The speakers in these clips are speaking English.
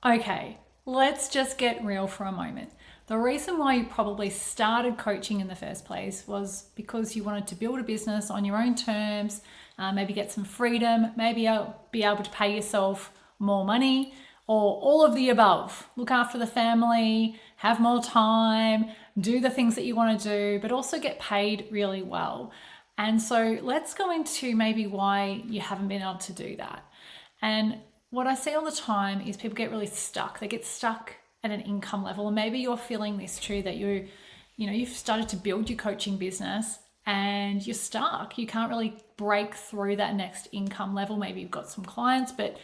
Okay, let's just get real for a moment. The reason why you probably started coaching in the first place was because you wanted to build a business on your own terms, maybe get some freedom, maybe be able to pay yourself more money, or all of the above. Look after the family, have more time, do the things that you want to do, but also get paid really well. And so let's go into maybe why you haven't been able to do that. And what I see all the time is people get really stuck. They get stuck at an income level. And maybe you're feeling this too, that you've started to build your coaching business and you're stuck. You can't really break through that next income level. Maybe you've got some clients, but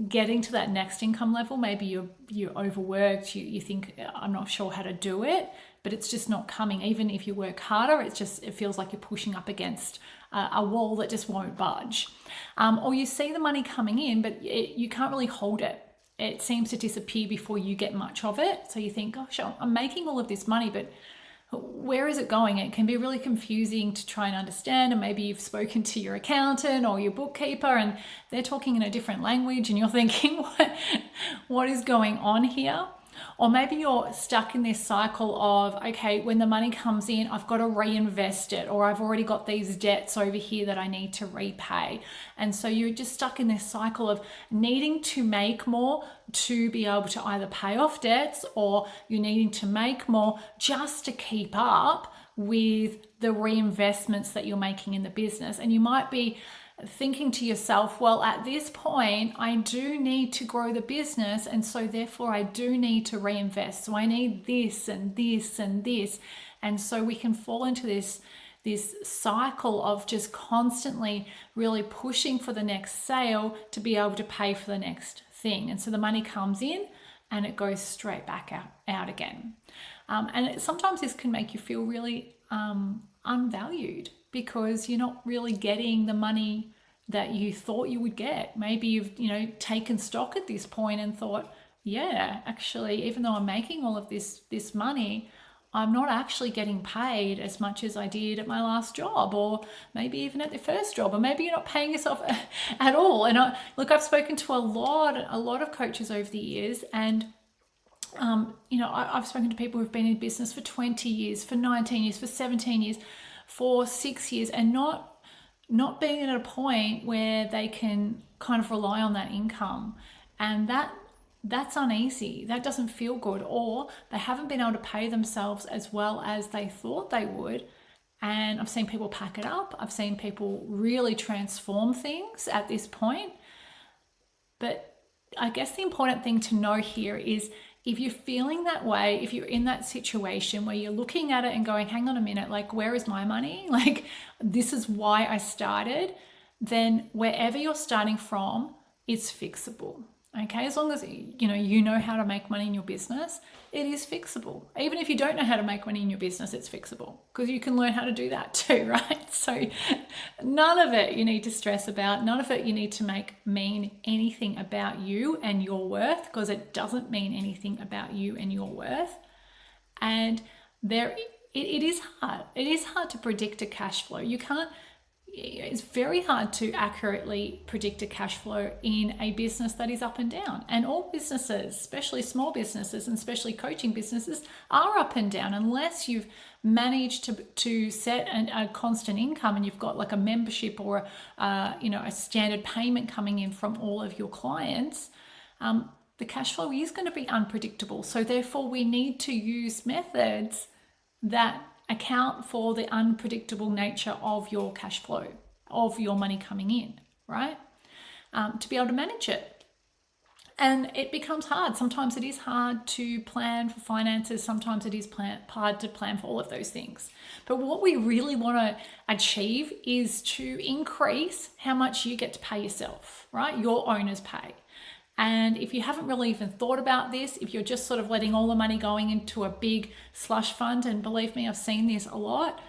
getting to that next income level, maybe you're overworked, you think, I'm not sure how to do it, but it's just not coming. Even if you work harder, it feels like you're pushing up against a wall that just won't budge. Or you see the money coming in, but you can't really hold it. It seems to disappear before you get much of it. So you think, gosh, I'm making all of this money, but where is it going? It can be really confusing to try and understand. And maybe you've spoken to your accountant or your bookkeeper and they're talking in a different language and you're thinking, what is going on here? Or maybe you're stuck in this cycle of, okay, when the money comes in, I've got to reinvest it, or I've already got these debts over here that I need to repay. And so you're just stuck in this cycle of needing to make more to be able to either pay off debts, or you're needing to make more just to keep up with the reinvestments that you're making in the business. And you might be thinking to yourself, well, at this point, I do need to grow the business. And so therefore I do need to reinvest. So I need this and this and this. And so we can fall into this cycle of just constantly really pushing for the next sale to be able to pay for the next thing. And so the money comes in and it goes straight back out again. Sometimes this can make you feel really unvalued, because you're not really getting the money that you thought you would get. Maybe you've taken stock at this point and thought, yeah, actually, even though I'm making all of this money, I'm not actually getting paid as much as I did at my last job, or maybe even at the first job, or maybe you're not paying yourself at all. And I've spoken to a lot of coaches over the years, and I've spoken to people who've been in business for 20 years, for 19 years, for 17 years, for 6 years, and not being at a point where they can kind of rely on that income. And that's uneasy. That doesn't feel good. Or they haven't been able to pay themselves as well as they thought they would. And I've seen people pack it up. I've seen people really transform things at this point. But I guess the important thing to know here is, if you're feeling that way, if you're in that situation where you're looking at it and going, hang on a minute, like, where is my money? Like, this is why I started, then wherever you're starting from, it's fixable. Okay, as long as you know how to make money in your business, it is fixable. Even if you don't know how to make money in your business, it's fixable, because you can learn how to do that too, right? So none of it you need to stress about. None of it you need to mean anything about you and your worth, because it doesn't mean anything about you and your worth. And it is hard. It is hard to predict a cash flow. It's very hard to accurately predict a cash flow in a business that is up and down. And all businesses, especially small businesses and especially coaching businesses, are up and down, unless you've managed to set a constant income and you've got like a membership or a standard payment coming in from all of your clients. The cash flow is going to be unpredictable. So therefore we need to use methods that account for the unpredictable nature of your cash flow, of your money coming in, right? To be able to manage it. And it becomes hard. Sometimes it is hard to plan for finances. Sometimes it is hard to plan for all of those things. But what we really want to achieve is to increase how much you get to pay yourself, right? Your owner's pay. And if you haven't really even thought about this, if you're just sort of letting all the money going into a big slush fund, and believe me, I've seen this a lot,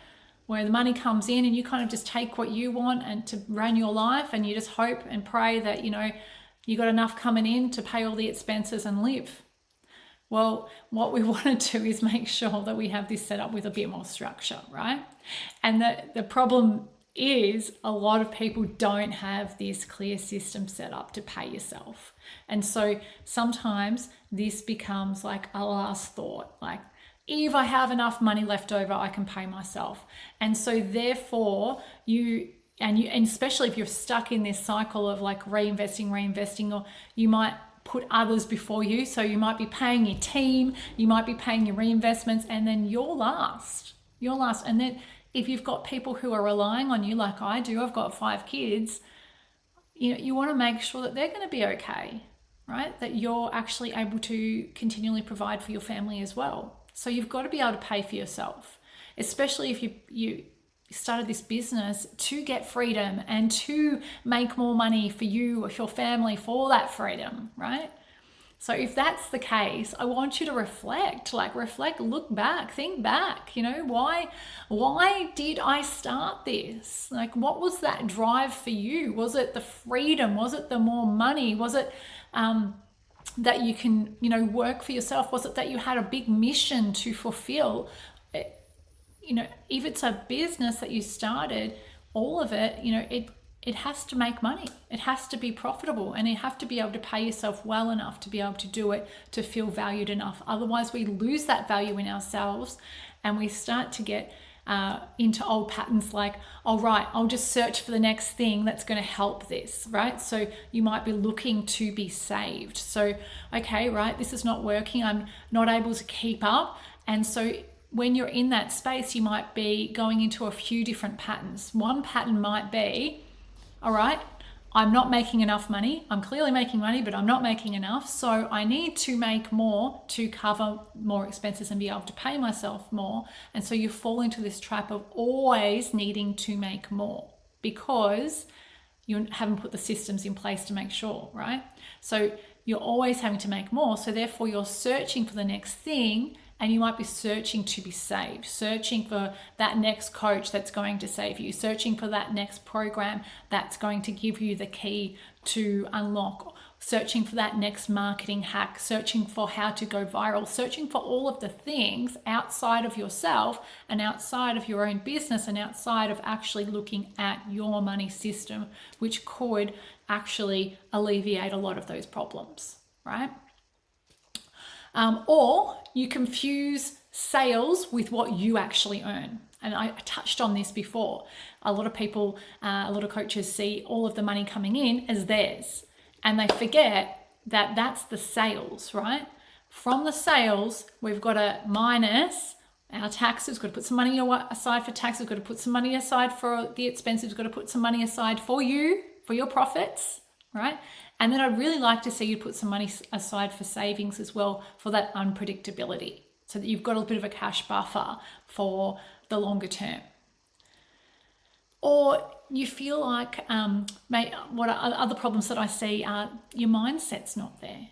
where the money comes in and you kind of just take what you want and to run your life, and you just hope and pray that, you got enough coming in to pay all the expenses and live. Well, what we want to do is make sure that we have this set up with a bit more structure, right? And the problem is a lot of people don't have this clear system set up to pay yourself. And so sometimes this becomes like a last thought, like, if I have enough money left over, I can pay myself. And so therefore and especially if you're stuck in this cycle of like reinvesting, or you might put others before you. So you might be paying your team, you might be paying your reinvestments, and then you're last. And then if you've got people who are relying on you, like I do, I've got 5 kids, you want to make sure that they're going to be okay, right? That you're actually able to continually provide for your family as well. So you've got to be able to pay for yourself, especially if you started this business to get freedom and to make more money for you or your family for that freedom, right? So if that's the case, I want you to reflect, look back, think back, why did I start this? Like, what was that drive for you? Was it the freedom? Was it the more money? Was it that you can, work for yourself? Was it that you had a big mission to fulfill? If it's a business that you started, all of it, it has to make money. It has to be profitable, and you have to be able to pay yourself well enough to be able to do it, to feel valued enough. Otherwise, we lose that value in ourselves, and we start to get into old patterns like, oh, right, I'll just search for the next thing that's going to help this, right? So you might be looking to be saved. So, okay, right, this is not working. I'm not able to keep up. And so when you're in that space, you might be going into a few different patterns. One pattern might be, all right, I'm not making enough money. I'm clearly making money, but I'm not making enough. So I need to make more to cover more expenses and be able to pay myself more. And so you fall into this trap of always needing to make more because you haven't put the systems in place to make sure, right? So you're always having to make more. So therefore you're searching for the next thing, and you might be searching to be saved, searching for that next coach that's going to save you, searching for that next program that's going to give you the key to unlock, searching for that next marketing hack, searching for how to go viral, searching for all of the things outside of yourself and outside of your own business and outside of actually looking at your money system, which could actually alleviate a lot of those problems, right? Or you confuse sales with what you actually earn. And I touched on this before. A lot of people, a lot of coaches see all of the money coming in as theirs. And they forget that that's the sales, right? From the sales, we've got to minus our taxes, we've got to put some money aside for taxes, we've got to put some money aside for the expenses, we've got to put some money aside for you, for your profits, right? And then I'd really like to see you put some money aside for savings as well, for that unpredictability, so that you've got a bit of a cash buffer for the longer term. Or you feel like, what are other problems that I see are your mindset's not there.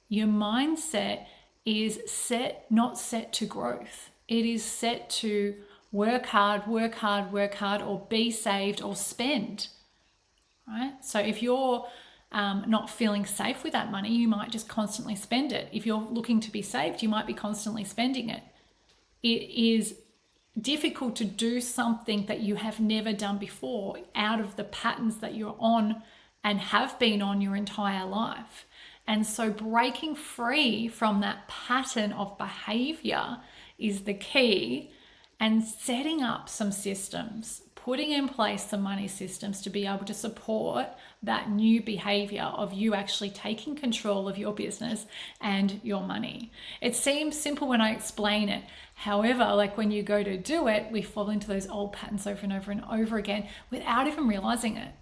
Your mindset is not set to growth. It is set to work hard, or be saved or spend, right? So if you're not feeling safe with that money, you might just constantly spend it. If you're looking to be saved, you might be constantly spending it. It is difficult to do something that you have never done before out of the patterns that you're on and have been on your entire life. And so breaking free from that pattern of behavior is the key, and setting up some systems, putting in place some money systems to be able to support that new behavior of you actually taking control of your business and your money. It seems simple when I explain it. However, like when you go to do it, we fall into those old patterns over and over and over again without even realizing it.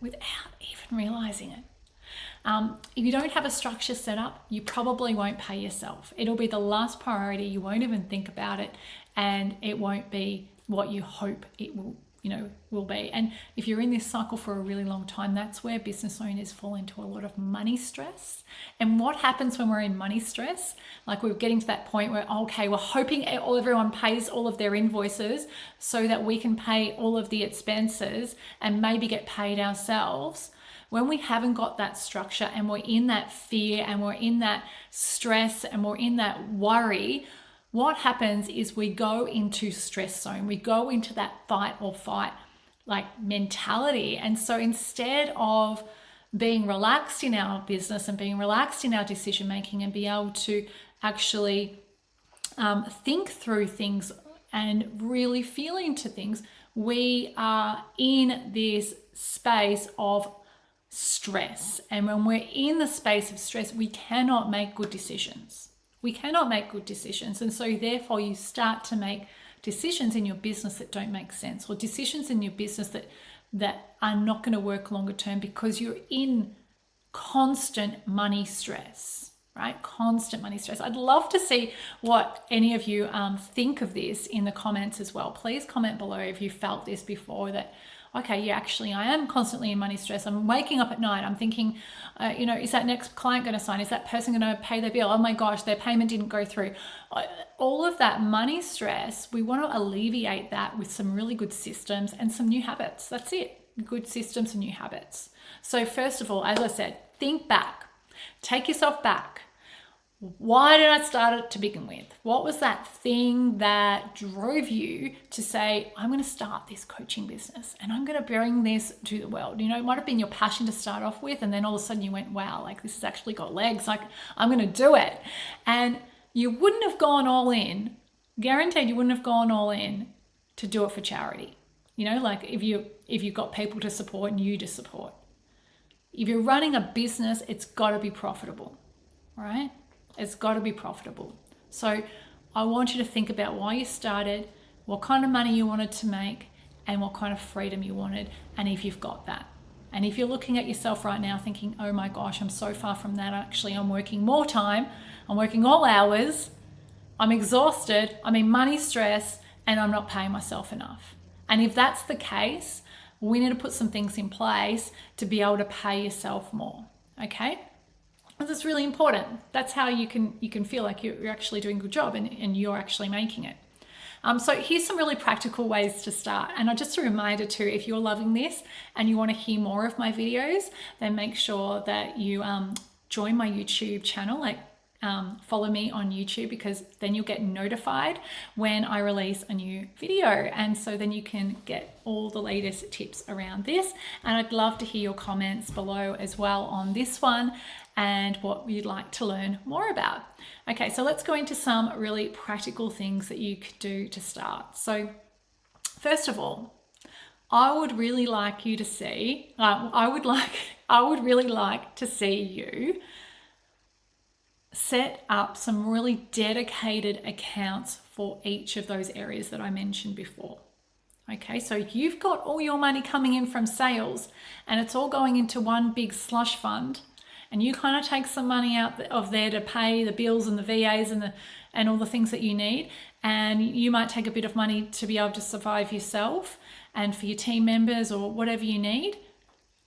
If you don't have a structure set up, you probably won't pay yourself. It'll be the last priority. You won't even think about it, and it won't be what you hope it will be. And if you're in this cycle for a really long time, that's where business owners fall into a lot of money stress. And what happens when we're in money stress? Like, we're getting to that point where, okay, we're hoping everyone pays all of their invoices so that we can pay all of the expenses and maybe get paid ourselves. When we haven't got that structure and we're in that fear and we're in that stress and we're in that worry, what happens is we go into stress zone. We go into that fight or flight like mentality. And so instead of being relaxed in our business and being relaxed in our decision making and be able to actually think through things and really feel into things, we are in this space of stress. And when we're in the space of stress, we cannot make good decisions. We cannot make good decisions. And so therefore you start to make decisions in your business that don't make sense, or decisions in your business that are not going to work longer term because you're in constant money stress, right? Constant money stress. I'd love to see what any of you think of this in the comments as well. Please comment below if you felt this before, that okay, yeah, actually I am constantly in money stress. I'm waking up at night, I'm thinking, is that next client going to sign? Is that person going to pay their bill? Oh my gosh, their payment didn't go through. All of that money stress, we want to alleviate that with some really good systems and some new habits. That's it, good systems and new habits. So first of all, as I said, think back, take yourself back. Why did I start it to begin with? What was that thing that drove you to say, I'm going to start this coaching business and I'm going to bring this to the world? It might have been your passion to start off with, and then all of a sudden you went, wow, like this has actually got legs, like I'm going to do it. And you wouldn't have gone all in, guaranteed you wouldn't have gone all in to do it for charity. Like if you've got people to support and you to support. If you're running a business, it's got to be profitable, right? It's got to be profitable. So I want you to think about why you started, what kind of money you wanted to make, and what kind of freedom you wanted, and if you've got that. And if you're looking at yourself right now thinking, oh my gosh, I'm so far from that. Actually, I'm working more time. I'm working all hours. I'm exhausted. I'm in money stress, and I'm not paying myself enough. And if that's the case, we need to put some things in place to be able to pay yourself more. Okay? That's really important. That's how you can feel like you're actually doing a good job and you're actually making it. So here's some really practical ways to start. And just a reminder too, if you're loving this and you want to hear more of my videos, then make sure that you join my YouTube channel, follow me on YouTube, because then you'll get notified when I release a new video. And so then you can get all the latest tips around this. And I'd love to hear your comments below as well on this one and what you'd like to learn more about. Okay, so let's go into some really practical things that you could do to start. So first of all, I would really like you to see, I would really like to see you set up some really dedicated accounts for each of those areas that I mentioned before. Okay, so you've got all your money coming in from sales and it's all going into one big slush fund, and you kind of take some money out of there to pay the bills and the VAs and all the things that you need, and you might take a bit of money to be able to survive yourself and for your team members or whatever you need.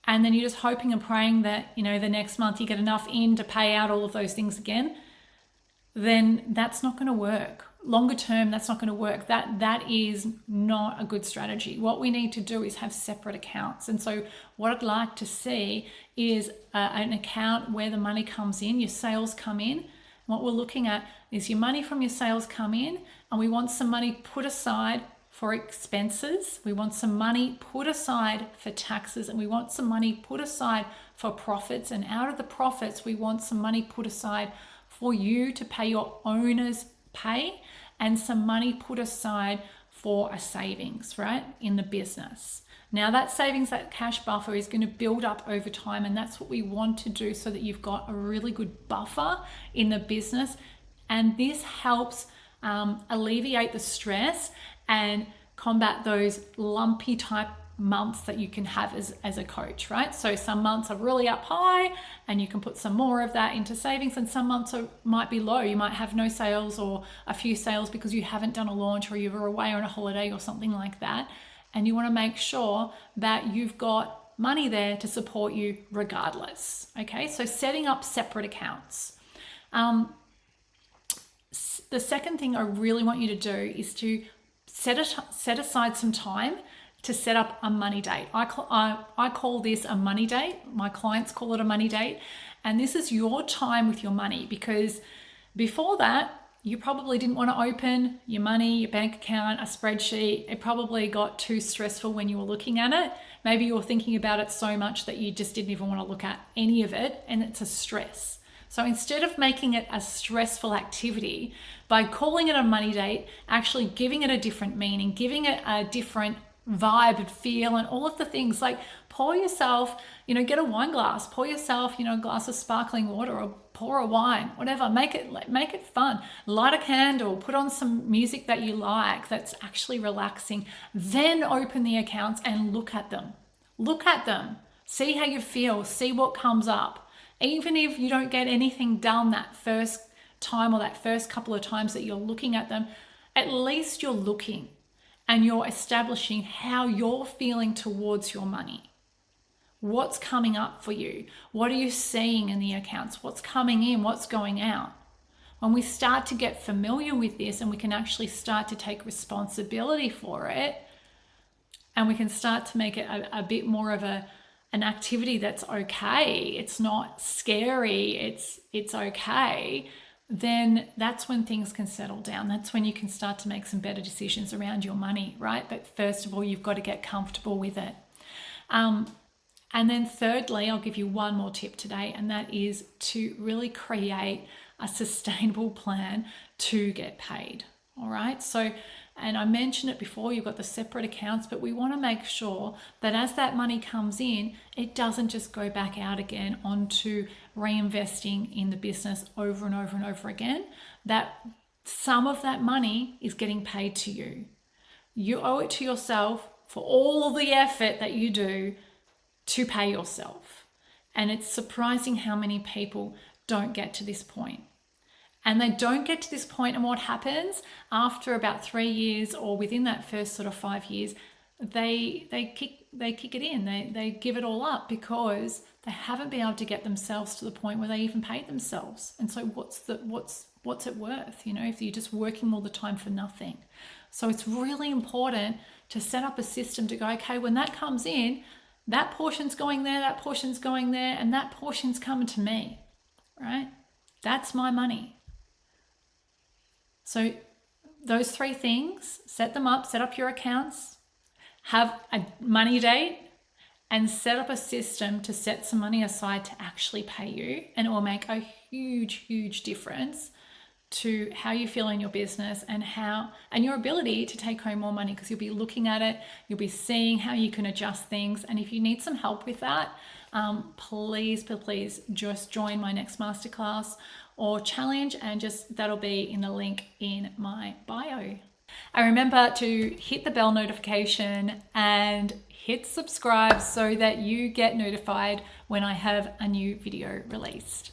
And then you're just hoping and praying that, the next month you get enough in to pay out all of those things again, then that's not going to work. Longer term, that's not going to work. That is not a good strategy. What we need to do is have separate accounts. And so what I'd like to see is an account where the money comes in, your sales come in. What we're looking at is your money from your sales come in, and we want some money put aside for expenses. We want some money put aside for taxes, and we want some money put aside for profits. And out of the profits, we want some money put aside for you to pay your owner's pay, and some money put aside for a savings, right, in the business. Now that savings, that cash buffer is going to build up over time, and that's what we want to do so that you've got a really good buffer in the business. And this helps alleviate the stress and combat those lumpy type months that you can have as a coach, right? So some months are really up high and you can put some more of that into savings, and some months might be low. You might have no sales or a few sales because you haven't done a launch or you were away on a holiday or something like that. And you want to make sure that you've got money there to support you regardless. Okay, so setting up separate accounts. The second thing I really want you to do is to set aside some time to set up a money date. I call this a money date. My clients call it a money date. And this is your time with your money, because before that, you probably didn't want to open your money, your bank account, a spreadsheet. It probably got too stressful when you were looking at it. Maybe you were thinking about it so much that you just didn't even want to look at any of it, and it's a stress. So instead of making it a stressful activity, by calling it a money date, actually giving it a different meaning, giving it a different vibe and feel and all of the things, like pour yourself, get a wine glass, pour yourself, a glass of sparkling water, or pour a wine, whatever, make it fun. Light a candle, put on some music that you like that's actually relaxing, then open the accounts and look at them. See how you feel, see what comes up. Even if you don't get anything done that first time or that first couple of times that you're looking at them, at least you're looking and you're establishing how you're feeling towards your money. What's coming up for you? What are you seeing in the accounts? What's coming in? What's going out? When we start to get familiar with this and we can actually start to take responsibility for it, and we can start to make it a bit more of an activity that's okay, it's not scary, it's okay, then that's when things can settle down. That's when you can start to make some better decisions around your money, right? But first of all, you've got to get comfortable with it. And then thirdly, I'll give you one more tip today, and that is to really create a sustainable plan to get paid. All right. So, and I mentioned it before, you've got the separate accounts, but we want to make sure that as that money comes in, it doesn't just go back out again onto reinvesting in the business over and over and over again, that some of that money is getting paid to you. You owe it to yourself for all the effort that you do to pay yourself. And it's surprising how many people don't get to this point. And they don't get to this point, and what happens after about 3 years or within that first sort of 5 years, they kick it in. They give it all up because they haven't been able to get themselves to the point where they even pay themselves. And so what's it worth? If you're just working all the time for nothing. So it's really important to set up a system to go, okay, when that comes in, that portion's going there, that portion's going there, and that portion's coming to me, right? That's my money. So those 3 things, set them up, set up your accounts, have a money date, and set up a system to set some money aside to actually pay you. And it will make a huge, huge difference to how you feel in your business and your ability to take home more money, because you'll be looking at it, you'll be seeing how you can adjust things. And if you need some help with that, please just join my next masterclass or challenge, and that'll be in the link in my bio. And remember to hit the bell notification and hit subscribe so that you get notified when I have a new video released.